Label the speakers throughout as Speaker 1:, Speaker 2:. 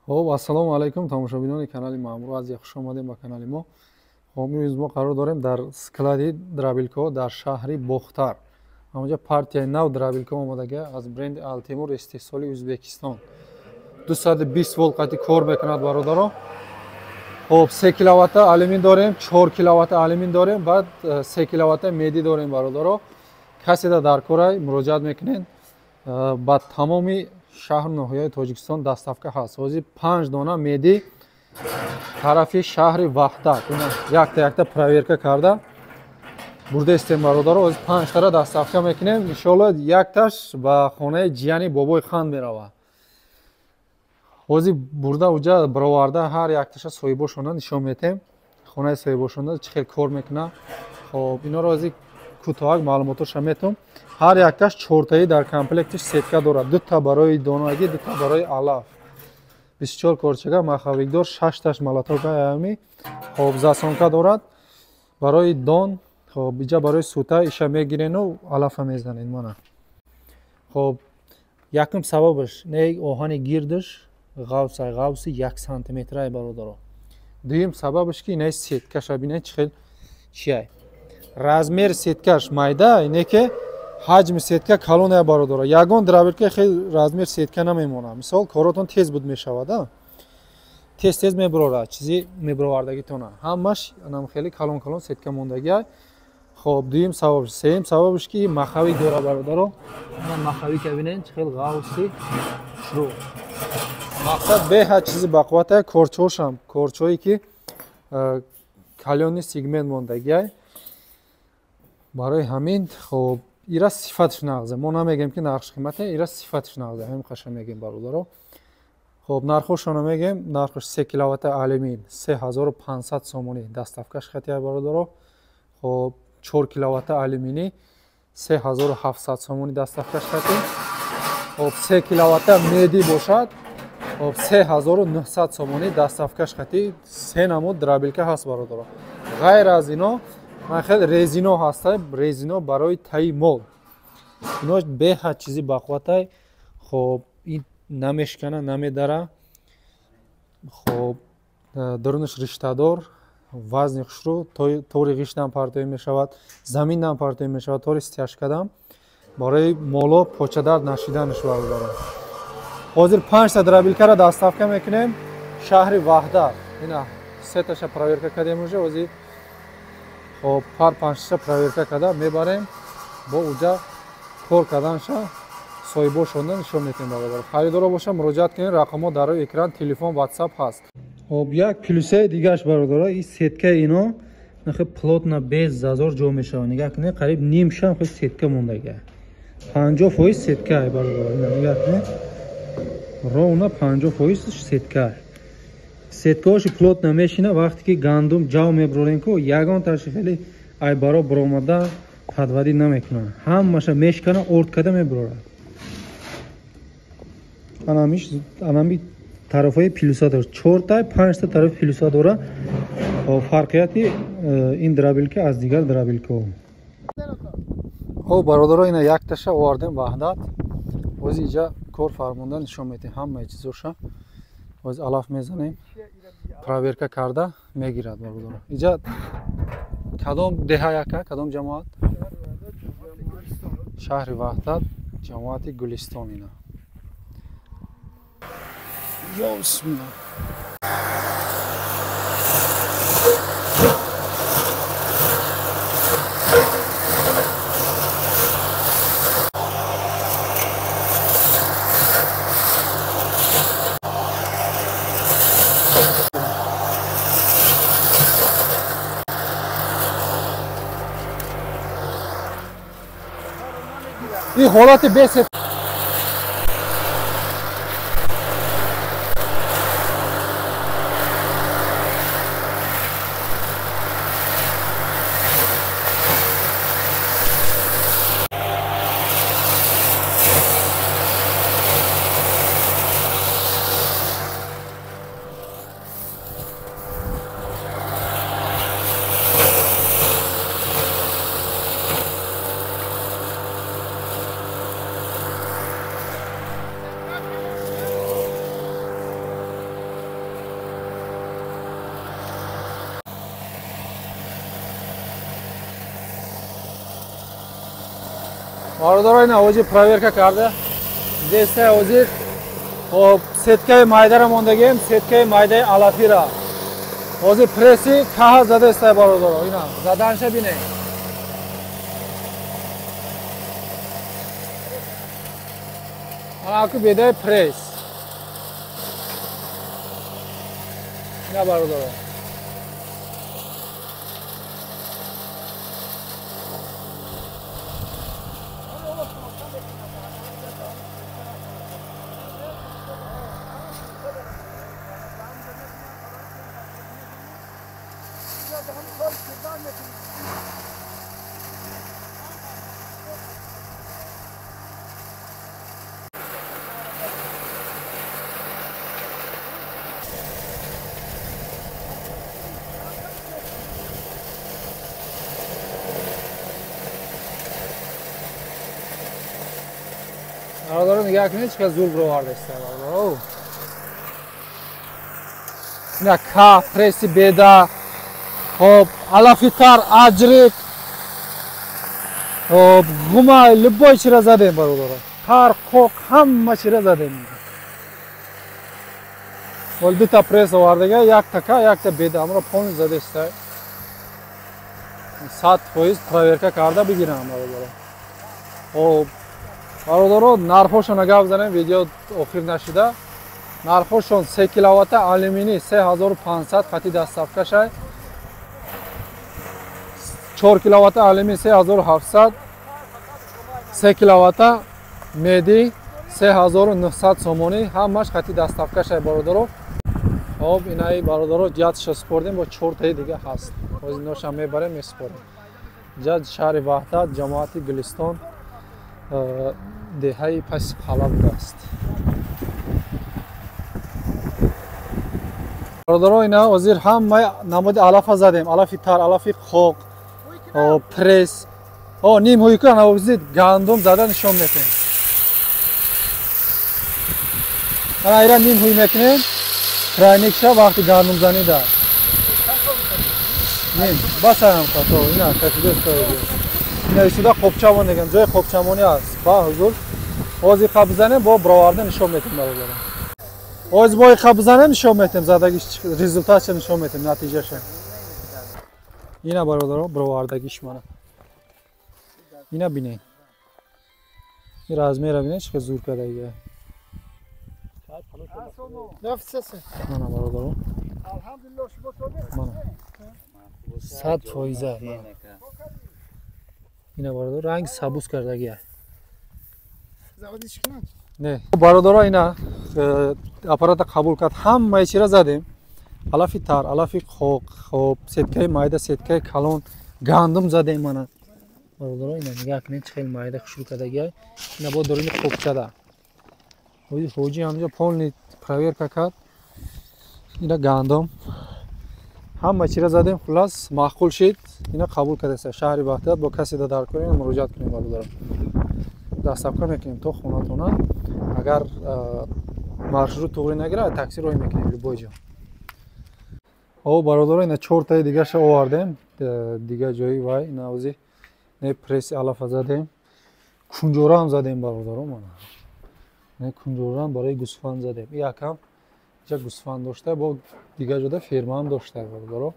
Speaker 1: خب ассалому алайкум тамошобинони канали маъмур азия хуш омадем ба канали мо. خب имрӯз мо қарор дорем дар склади драбилкаҳо дар шаҳри Бохтар. Ҳамонҷа партияи нав драбилка омадага аз бренди Алтимур истеҳсоли Ӯзбекистон. 220 волт қати кор мекунад бародаро. خب 3 киловатта алюмин дорем, 4 киловатта алюмин дорем, баъд 3 киловатта меди дорем бародаро. Каседа дар корай муроҷиат мекунед. Ба тамоми шаҳру ноҳияи Тоҷикистон дастафка ҳаст. Ҳозир 5 дона меди тарафи шаҳри Ваҳдат. Якта проверка карда бурда истем бародаро. Ҳозир 5 тара дастафка мекунем. Иншоалло якташ ба хонаи ҷияни бобои Хан мерава. ҳозир бурда уҷа бароварда ҳар якташа соҳибошона нишон метем. Хонаи соҳибошона чӣ хел кор мекуна. Хоб иноро ҳозир кӯтоҳак маълумотоша метавом. ҳар якташ 4таи дар комплектиш сетка дорад. 2 та барои донагӣ, 2 та барои алаф. 24 корчага махавикдор, 6таш малатока ами. Хоб засонка дорад барои дон. Хоб иҷа барои сута иша мегирену алафа мезанед мана. Хоб якум сабабаш не оҳани гирдаш ғавси 1 сантиметрай бародаро. Дуюм сабабаш ки не сеткаша бинед чӣ хел чияй. Размер сеткаш майда, ине ки ҳаҷми сетка калоная бародаро. Ягон драбилка хел размер сетка намемонад. Мисол коротон тез буд мешавад, тез мебарорад, чизи мебаровардагитона. Ҳамаш анам хели калон сетка мондагиай. Хоб дуюм сабабаш. Сеюм сабабаш ки махавик дора бародаро. Махавик бинед чӣ хел ғавси шурӯ. Мақсад беҳад чизи бақуввата корчҳошам, корчҳое ки калёни сегмент мондагиай. барои ҳамин хоб ира сифатш нағзе. Мо намегем ки нархш қимате, ира сифатш нағзе. Ҳамин қаша мегем бародаро. Хоб нархошона мегем. Нархош 3 киловатта алюмин 3500 сомонӣ дастафкаш хатия бародаро. Хоб 4 киловатта алюмини 3700 сомонӣ дастафкаш хати. Хоб 3 киловатта меди бошад. Хоб 3900 сомонӣ дастафкаш хати. Се намуд драбилка ҳаст бародаро. ғайр аз ино хел резино ҳастай, резино барои таи мол. Инош беҳад чизи бақувватай. Хоб ин намешкана, намедара. Хоб дарунаш риштадор, вазни хушрӯ, тори ғиштам партоӣ мешавад, заминдам партоӣ мешавад, тори стяжкадам барои моло почадар нашиданаш бародаро. ҳозир 5 та драбилкаро дастафка мекунем шаҳри Ваҳдат. Ина сеташа проверка кардем уже. ҳозир хоб пар 5 проверка карда мебарем. бо уҷа кор карданша соҳибошонда нишон метем бародаро. харидоро боша муроҷиат кунед. рақамҳо дар рӯи экран, телефон, ватсап ҳаст. хоб як плюсаи дигаш бародаро, ин сеткаи ино нахе плотна без зазор ҷо мешавад. нигоҳ кунед, қариб ним шам хел сетка мондагиа. 50% сетка бародаро. нигоҳ кунед, ровна 50% сетка. сеткаҳоши плотна мешина. вақте ки гандум ҷав мебарорем ку ягон таши хеле айбаро баромада падвадӣ намекунад. ҳамаша мешкана орд карда мебарорад. анами тарафҳои плюса дорад. 4 5 та тарафи плюса дорад. фарқияти ин драбилка аз дигар драбилкаҳо. хоб бародаро, ина якташа овардем Ваҳдат. ҳозир иҷа кор фармонда нишон метем ҳамаи чизоша. ҳозир алаф мезанем, проверка карда мегирад бародаро. иҷа кадом деҳа яка, кадом ҷамоат? шаҳри Ваҳдат, ҷамоати Гулистон. ина бисмилла. ин ҳолати бесет Бародаро ина ҳозир проверка карда. Дестай ҳозир хоб сеткаи майдаро мондагем, сеткаи майдаи алафира. Ҳозир пресси каҳа задестай бародаро. Ина заданша бинед. Ана ку бедаи пресс. Ина бародаро. Бародаро нигоҳ кунед чиқа зур бировардеста бародаро. Ина ка пресси беда. Хоб алафитар аҷрик. Хоб гума любой чира задем бародаро. Ҳар қоқ ҳама чира задем. Вол дута пресс овардага, якта ка, якта беда. Амро полни задеста. 100% проверка карда бигирам бародаро. Хоб бародаро нархошона гап занем, видео охир нашида. Нархошон 3 киловатта алюминий 3500 хати дастафкашай. 4 киловатта алюминий 3700. 3 киловатта меди 3900 сомони. Ҳамаш хати дастафкашай бародаро. Хоб инаи бародаро ҷатша спордем бо 4 таи дига ҳаст. Ҳозир ноша мебарем меспорем. Ҷат шаҳри Ваҳдат, ҷамоати Гулистон, деҳаи паси қала будааст. Бародаро ина ҳозир ҳамаи намуди алафа задем. Алафи тар, алафи қоқ, пресс. Ним ҳуйка навозид гандум зада нишон метем. Ана ира ним ҳуй мекунем. Крайникша вақти гандум занида. Ним басаям като ина катидос каиди. Ина исуда қопчамон дегем. Ҷои қопчамони аст. Ба ҳузур. Ҳозир қа бизанем бо бироварда нишон метем бародаро. Ҳозир бо қа бизанем нишон метем задагиш результатша нишон метем натиҷаша. Ина бародаро бировардагиш мана. Ина бинед. Ин размера бинед чиқа зур кадагия. Мана бародаро. Мана. 100%. Ина бародаро ранг сабуз кардагия. Не. Бародаро ина аппарата қабул кард. Ҳамаи чира задем. Алафи тар, алафи қоқ, хоб сеткаи майда, сеткаи калон, гандум задем мана. Бародаро ина нигоҳ кунед чӣ хел майда хушрӯ кардагия. Ина бо дорини қопчада. Ҳоҷи ҳамҷо полни проверка кард. Ина гандум. Ҳама чира задем, хулас маъқул шид. Ина қабул кардеста. Шаҳри Ваҳдат бо касе да дар кор ина муроҷиат кунем бародаро. Дастафка мекунем то хонатона. Агар маршрут туғри нагира, такси роҳ мекунем любой ҷо. Бародаро ина 4 таи дигаша овардем. Дига ҷои вай ина ҳозир не пресси алафа задем. Кунҷора ҳам задем бародаро мана. Не кунҷора ҳам барои гӯсфанд задем. Якам ҷа гӯсфанд дошта, бо дига ҷода ферма ҳам дошта бародаро.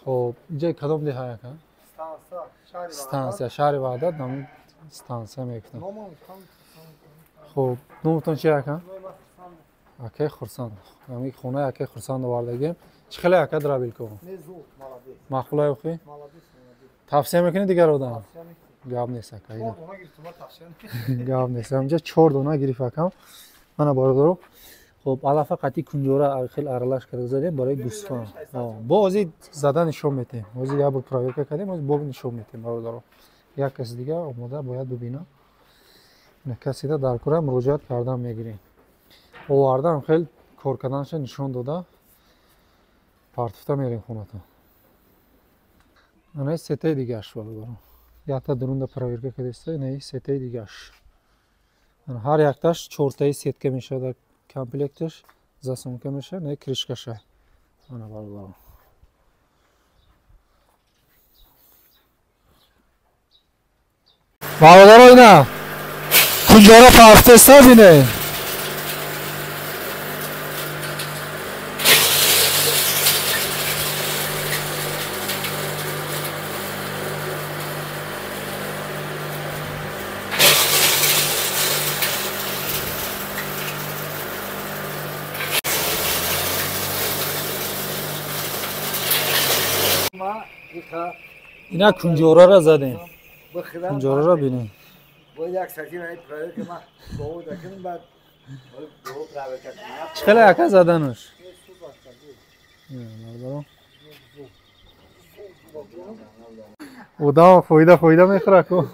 Speaker 1: Хоб ҷа кадом деҳа якам? Станция шаҳри Ваҳдат нам станция мекунам. Хоб номтон чи якам? Акай хурсанд. Ами хона акай хурсанд овардагем. Чӣ хеле ака драбилко? Маъқулай охи? Тавсия мекунед дигар одам? Гап нест ака. Гап нест. Амҷа 4 дона гирифт акам. Мана бародаро. Хоб алафа қати кунҷора хел аралаш карда задем барои гӯсфанд. Бо ҳозир зада нишон метем. Ҳозир як бор проверка кардем, ҳозир бо нишон метем бародаро. Як каси дига омода бояд бибина. Ина каси да дар кора муроҷиат кардан мегирем. Овардам хел кор карданша нишон дода. Партуфта мерем хонатон. Ана сетаи дигаш бародаро. Якта дурунда проверка кардеста, ина сетаи дигаш. Ҳар якташ 4 таи сетка мешавад комплекташ, засонка мешавад, не кришкаша. Ана бародаро. برادرها اینا کجا پرتسته بینه اینا کنجورا را زدیم کنجورا را بینیم چقدر اکا زدنش او دا فویده میخوره کو